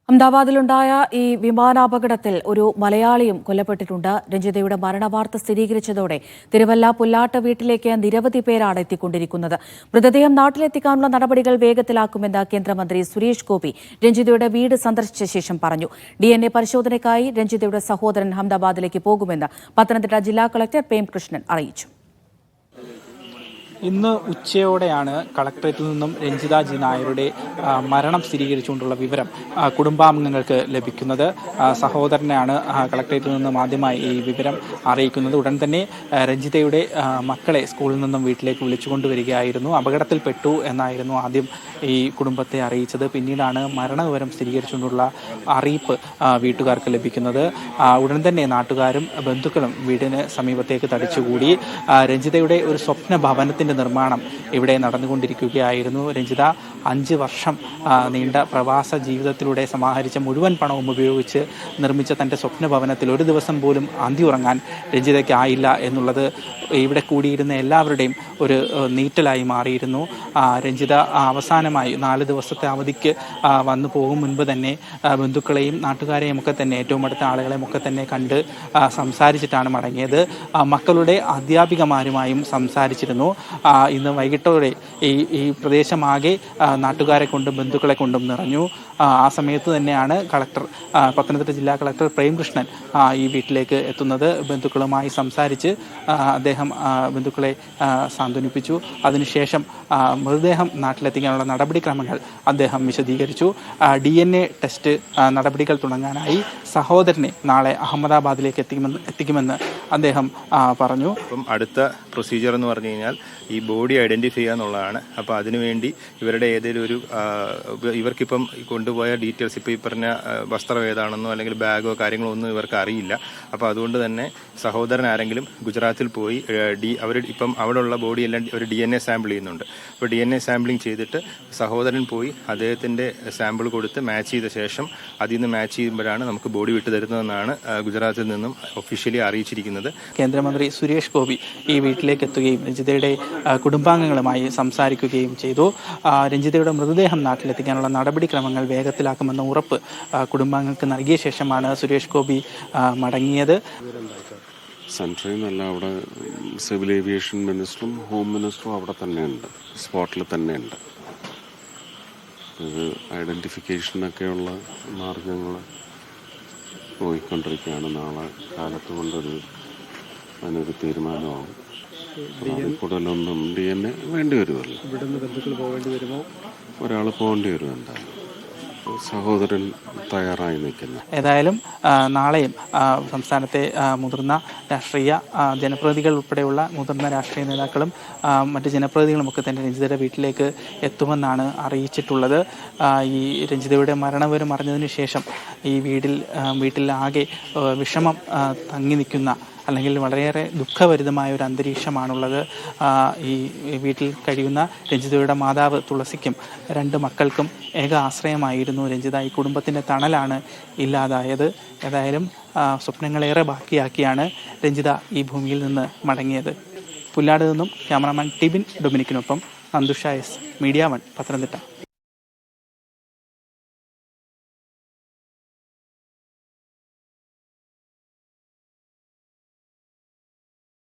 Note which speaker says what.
Speaker 1: അഹമ്മദാബാദിലുണ്ടായ ഈ വിമാനാപകടത്തിൽ ഒരു മലയാളിയും കൊല്ലപ്പെട്ടിട്ടുണ്ട്. രഞ്ജിതയുടെ മരണവാർത്ത സ്ഥിരീകരിച്ചതോടെ തിരുവല്ല പുല്ലാട്ട് വീട്ടിലേക്ക് നിരവധി പേരാണ് എത്തിക്കൊണ്ടിരിക്കുന്നത്. മൃതദേഹം നാട്ടിലെത്തിക്കാനുള്ള നടപടികൾ വേഗത്തിലാക്കുമെന്ന് കേന്ദ്രമന്ത്രി സുരേഷ് ഗോപി രഞ്ജിതയുടെ വീട് സന്ദർശിച്ച ശേഷം പറഞ്ഞു. DNA പരിശോധനയ്ക്കായി രഞ്ജിതയുടെ സഹോദരൻ അഹമ്മദാബാദിലേക്ക് പോകുമെന്ന് പത്തനംതിട്ട ജില്ലാ കളക്ടർ പ്രേംകൃഷ്ണൻ അറിയിച്ചു.
Speaker 2: ഇന്ന് ഉച്ചയോടെയാണ് കളക്ടറേറ്റിൽ നിന്നും രഞ്ജിത ജി നായരുടെ മരണം സ്ഥിരീകരിച്ചുകൊണ്ടുള്ള വിവരം കുടുംബാംഗങ്ങൾക്ക് ലഭിക്കുന്നത്. സഹോദരനെയാണ് കളക്ടറേറ്റിൽ നിന്നും ആദ്യമായി ഈ വിവരം അറിയിക്കുന്നത്. ഉടൻ തന്നെ രഞ്ജിതയുടെ മക്കളെ സ്കൂളിൽ നിന്നും വീട്ടിലേക്ക് വിളിച്ചുകൊണ്ടുവരികയായിരുന്നു. അപകടത്തിൽപ്പെട്ടു എന്നായിരുന്നു ആദ്യം ഈ കുടുംബത്തെ അറിയിച്ചത്. പിന്നീടാണ് മരണവിവരം സ്ഥിരീകരിച്ചുകൊണ്ടുള്ള അറിയിപ്പ് വീട്ടുകാർക്ക് ലഭിക്കുന്നത്. ഉടൻ തന്നെ നാട്ടുകാരും ബന്ധുക്കളും വീടിന് സമീപത്തേക്ക് തടിച്ചുകൂടി. രഞ്ജിതയുടെ ഒരു സ്വപ്ന ഭവനത്തിന്റെ നിർമ്മാണം ഇവിടെ നടന്നുകൊണ്ടിരിക്കുകയായിരുന്നു. രഞ്ജിത 5 വർഷം നീണ്ട പ്രവാസ ജീവിതത്തിലൂടെ സമാഹരിച്ച മുഴുവൻ പണവും ഉപയോഗിച്ച് നിർമ്മിച്ച തൻ്റെ സ്വപ്ന ഭവനത്തിൽ ഒരു ദിവസം പോലും അന്തി ഉറങ്ങാൻ രഞ്ജിതയ്ക്ക് ആയില്ല എന്നുള്ളത് ഇവിടെ കൂടിയിരുന്ന എല്ലാവരുടെയും ഒരു നീറ്റലായി മാറിയിരുന്നു. രഞ്ജിത അവസാനമായി 4 ദിവസത്തെ അവധിക്ക് വന്നു പോകും മുൻപ് തന്നെ ബന്ധുക്കളെയും നാട്ടുകാരെയും ഒക്കെ തന്നെ ഏറ്റവും അടുത്ത ആളുകളെയും ഒക്കെ തന്നെ കണ്ട് സംസാരിച്ചിട്ടാണ് മടങ്ങിയത്. മക്കളുടെ അധ്യാപികമാരുമായും സംസാരിച്ചിരുന്നു. ഇന്ന് വൈകിട്ടോടെ ഈ പ്രദേശമാകെ നാട്ടുകാരെ കൊണ്ടും ബന്ധുക്കളെ കൊണ്ടും നിറഞ്ഞു. ആ സമയത്ത് തന്നെയാണ് പത്തനംതിട്ട ജില്ലാ കളക്ടർ പ്രേംകൃഷ്ണൻ ഈ വീട്ടിലേക്ക് എത്തുന്നത്. ബന്ധുക്കളുമായി സംസാരിച്ച് അദ്ദേഹം ബന്ധുക്കളെ സാന്ത്വനിപ്പിച്ചു. അതിനുശേഷം മൃതദേഹം നാട്ടിലെത്തിക്കാനുള്ള നടപടിക്രമങ്ങൾ അദ്ദേഹം വിശദീകരിച്ചു. DNA ടെസ്റ്റ് നടപടികൾ തുടങ്ങാനായി സഹോദരനെ നാളെ അഹമ്മദാബാദിലേക്ക് എത്തിക്കുമെന്ന് അദ്ദേഹം പറഞ്ഞു.
Speaker 3: അടുത്ത പ്രൊസീജിയർ എന്ന് പറഞ്ഞു കഴിഞ്ഞാൽ ഈ ബോഡി ഐഡന്റിഫൈ ചെയ്യുക എന്നുള്ളതാണ്. അപ്പോൾ അതിനുവേണ്ടി ഇവരുടെ ഏതെങ്കിലും ഒരു ഇവർക്കിപ്പം കൊണ്ടുപോയ ഡീറ്റെയിൽസ് ഇപ്പോൾ ഈ പറഞ്ഞ വസ്ത്രം ഏതാണെന്നോ അല്ലെങ്കിൽ ബാഗോ കാര്യങ്ങളോ ഒന്നും ഇവർക്ക് അറിയില്ല. അപ്പോൾ അതുകൊണ്ട് തന്നെ സഹോദരൻ ആരെങ്കിലും ഗുജറാത്തിൽ പോയി അവർ ഇപ്പം അവിടെയുള്ള ബോഡി എല്ലാം ഒരു DNA സാമ്പിൾ ചെയ്യുന്നുണ്ട്. അപ്പോൾ DNA സാമ്പിളിങ് ചെയ്തിട്ട് സഹോദരൻ പോയി അദ്ദേഹത്തിൻ്റെ സാമ്പിൾ കൊടുത്ത് മാച്ച് ചെയ്ത ശേഷം അതിൽ നിന്ന് മാച്ച് ചെയ്യുമ്പോഴാണ് നമുക്ക് ബോഡി വിട്ടു തരുന്നതെന്നാണ് ഗുജറാത്തിൽ നിന്നും ഒഫീഷ്യലി അറിയിച്ചിരിക്കുന്നത്.
Speaker 2: കേന്ദ്രമന്ത്രി സുരേഷ് ഗോപി ഈ വീട്ടിലേക്ക് എത്തുകയും രഞ്ജിതയുടെ കുടുംബാംഗങ്ങളുമായി സംസാരിക്കുകയും ചെയ്തു. രഞ്ജിതയുടെ മൃതദേഹം നാട്ടിലെത്തിക്കാനുള്ള നടപടിക്രമങ്ങൾ വേഗത്തിലാക്കുമെന്ന ഉറപ്പ് കുടുംബാംഗങ്ങൾക്ക് നൽകിയ ശേഷമാണ് സുരേഷ് ഗോപി മടങ്ങിയത്.
Speaker 4: സെൻട്രൽ നിന്നല്ല, അവിടെ സിവിൽ ഏവിയേഷൻ മിനിസ്റ്ററും ഹോം മിനിസ്റ്ററും അവിടെ തന്നെയുണ്ട്, സ്പോട്ടിൽ തന്നെയുണ്ട്. ഇത് ഐഡൻറ്റിഫിക്കേഷനൊക്കെയുള്ള മാർഗങ്ങൾ പോയിക്കൊണ്ടിരിക്കുകയാണ്. നാളെ കാലത്ത് കൊണ്ടൊരു അതിനൊരു തീരുമാനമാവും. അതിൽ കൂടുതലൊന്നും DNA വേണ്ടി വരുമല്ലോ. ഒരാൾ പോകേണ്ടി വരും. എന്തായാലും സഹോദരൻ തയ്യാറായി നിൽക്കുന്നു.
Speaker 2: ഏതായാലും നാളെയും സംസ്ഥാനത്തെ മുതിർന്ന രാഷ്ട്രീയ ജനപ്രതിനിധികൾ ഉൾപ്പെടെയുള്ള മുതിർന്ന രാഷ്ട്രീയ നേതാക്കളും മറ്റ് ജനപ്രതിനിധികളുമൊക്കെ തന്നെ രഞ്ജിതയുടെ വീട്ടിലേക്ക് എത്തുമെന്നാണ് അറിയിച്ചിട്ടുള്ളത്. ഈ രഞ്ജിതയുടെ മരണവിവരം അറിഞ്ഞതിന് ശേഷം ഈ വീട്ടിൽ ആകെ വിഷമം തങ്ങി നിൽക്കുന്ന അല്ലെങ്കിൽ വളരെയേറെ ദുഃഖഭരിതമായ ഒരു അന്തരീക്ഷമാണുള്ളത്. ഈ വീട്ടിൽ കഴിയുന്ന രഞ്ജിതയുടെ മാതാവ് തുളസിക്കും 2 മക്കൾക്കും ഏക ആശ്രയമായിരുന്നു രഞ്ജിത. ഈ കുടുംബത്തിൻ്റെ തണലാണ് ഇല്ലാതായത്. ഏതായാലും സ്വപ്നങ്ങളേറെ ബാക്കിയാക്കിയാണ് രഞ്ജിത ഈ ഭൂമിയിൽ നിന്ന് മടങ്ങിയത്. പുല്ലാട് നിന്നും ക്യാമറാമാൻ ടിബിൻ ഡൊമിനിക്കിനൊപ്പം നന്ദുഷ S, മീഡിയ 1, പത്തനംതിട്ട.